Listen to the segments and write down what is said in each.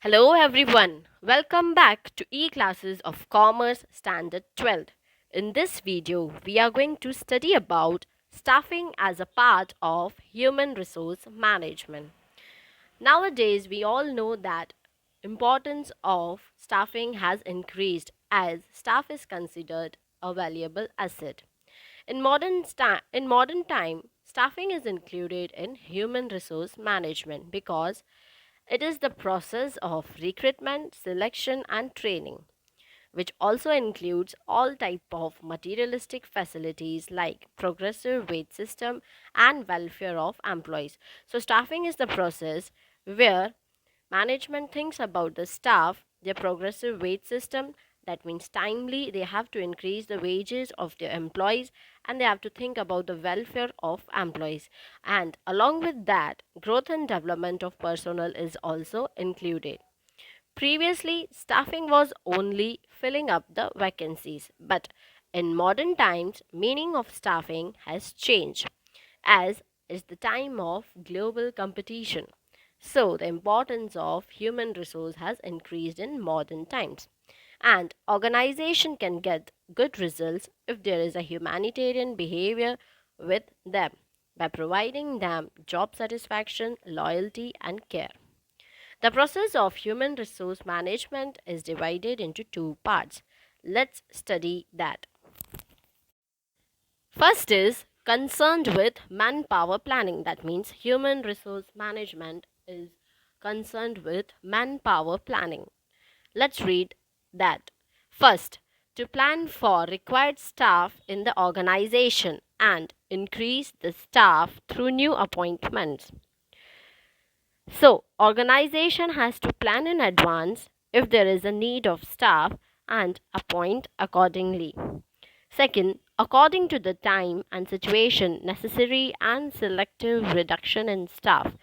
Hello everyone, welcome back to E-Classes of Commerce Standard 12. In this video, we are going to study about staffing as a part of human resource management. Nowadays, we all know that importance of staffing has increased as staff is considered a valuable asset. In modern time, staffing is included in human resource management because it is the process of recruitment, selection and training, which also includes all type of materialistic facilities like progressive wage system and welfare of employees. So staffing is the process where management thinks about the staff, their progressive wage system. That means timely, they have to increase the wages of their employees and they have to think about the welfare of employees. And along with that, growth and development of personnel is also included. Previously, staffing was only filling up the vacancies, but in modern times, meaning of staffing has changed as is the time of global competition. So, the importance of human resource has increased in modern times. And organization can get good results if there is a humanitarian behavior with them by providing them job satisfaction, loyalty, and care. The process of human resource management is divided into two parts. Let's study that. First is concerned with manpower planning. That means human resource management is concerned with manpower planning. Let's read that. First, to plan for required staff in the organization and increase the staff through new appointments. So, organization has to plan in advance if there is a need of staff and appoint accordingly. Second, according to the time and situation necessary and selective reduction in staff.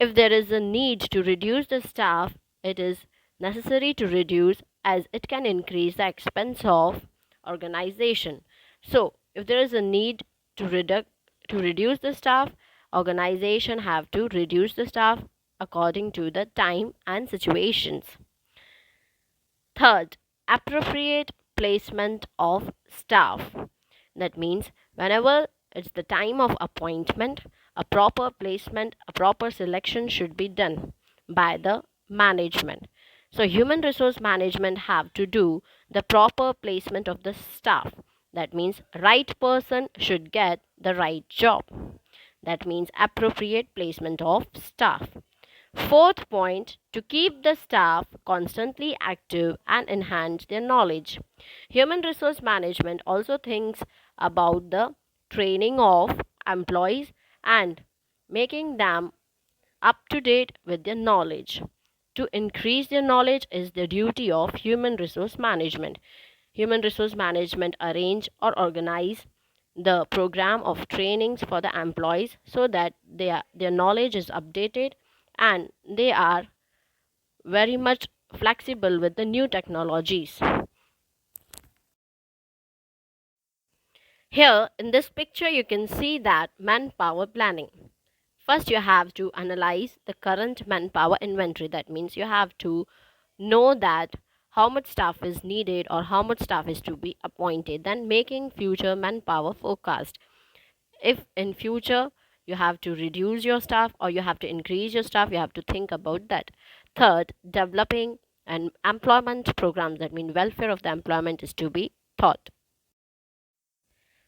If there is a need to reduce the staff, it is necessary to reduce as it can increase the expense of organization. So, if there is a need to reduce the staff, organization have to reduce the staff according to the time and situations. Third, appropriate placement of staff. That means whenever it's the time of appointment, a proper placement, a proper selection should be done by the management. So human resource management have to do the proper placement of the staff. That means right person should get the right job. That means appropriate placement of staff. Fourth point, to keep the staff constantly active and enhance their knowledge. Human resource management also thinks about the training of employees and making them up to date with their knowledge. To increase their knowledge is the duty of human resource management. Human resource management arrange or organize the program of trainings for the employees so that their knowledge is updated and they are very much flexible with the new technologies. Here in this picture you can see that manpower planning. First you have to analyze the current manpower inventory. That means you have to know that how much staff is needed or how much staff is to be appointed, then making future manpower forecast. If in future you have to reduce your staff or you have to increase your staff, you have to think about that. Third, developing an employment programs. That means welfare of the employment is to be thought.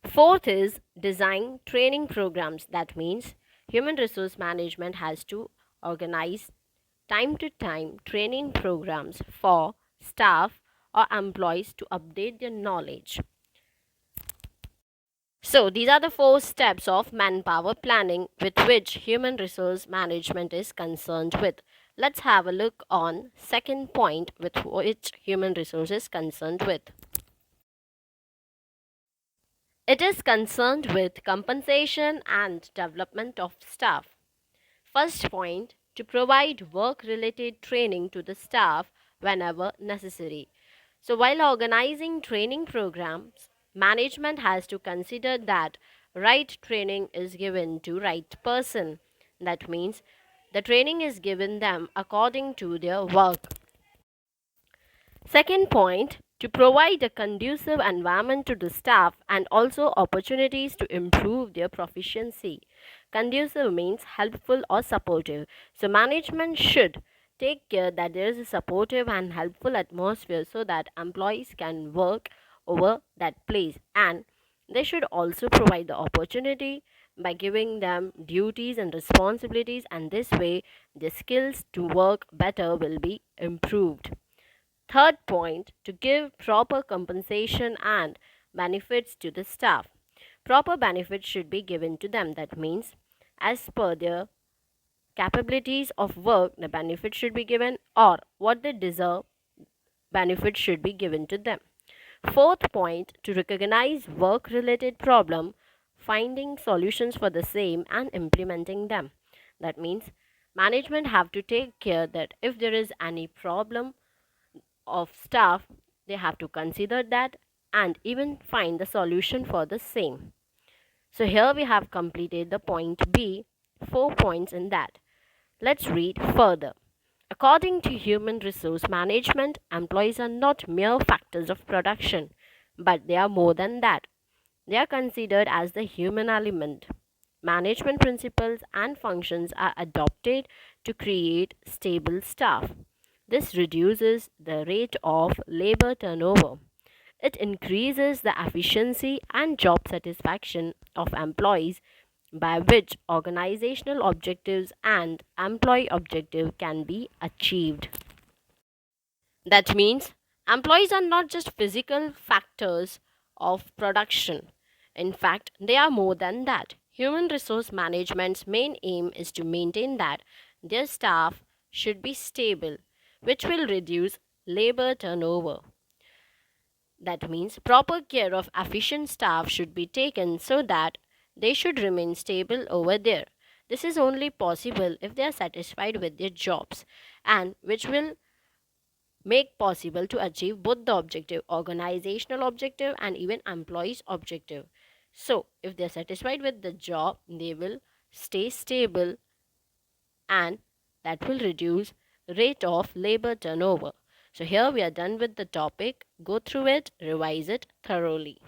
Fourth is design training programs. That means human resource management has to organize time to time training programs for staff or employees to update their knowledge. So, these are the four steps of manpower planning with which human resource management is concerned with. Let's have a look on second point with which human resource is concerned with. It is concerned with compensation and development of staff. First point, to provide work related training to the staff whenever necessary. So, while organizing training programs, management has to consider that right training is given to right person. That means The training is given them according to their work. Second point, to provide a conducive environment to the staff and also opportunities to improve their proficiency. Conducive means helpful or supportive. So, management should take care that there is a supportive and helpful atmosphere so that employees can work over that place, and they should also provide the opportunity by giving them duties and responsibilities, and this way the skills to work better will be improved. Third point, to give proper compensation and benefits to the staff. Proper benefits should be given to them. That means, as per their capabilities of work, the benefits should be given, or what they deserve, benefits should be given to them. Fourth point, to recognize work related problem, finding solutions for the same and implementing them. That means management have to take care that if there is any problem of staff, they have to consider that and even find the solution for the same. So here we have completed the point B, 4 points in that. Let's read further. According to human resource management, employees are not mere factors of production, but they are more than that. They are considered as the human element. Management principles and functions are adopted to create stable staff. This reduces the rate of labor turnover. It increases the efficiency and job satisfaction of employees, by which organizational objectives and employee objective can be achieved. That means employees are not just physical factors of production. In fact, they are more than that. Human resource management's main aim is to maintain that their staff should be stable, which will reduce labor turnover. That means proper care of efficient staff should be taken so that they should remain stable over there. This is only possible if they are satisfied with their jobs, and which will make possible to achieve both the objective, organizational objective, and even employees objective. So if they are satisfied with the job, they will stay stable, and that will reduce rate of labor turnover. So here we are done with the topic. Go through it, revise it thoroughly.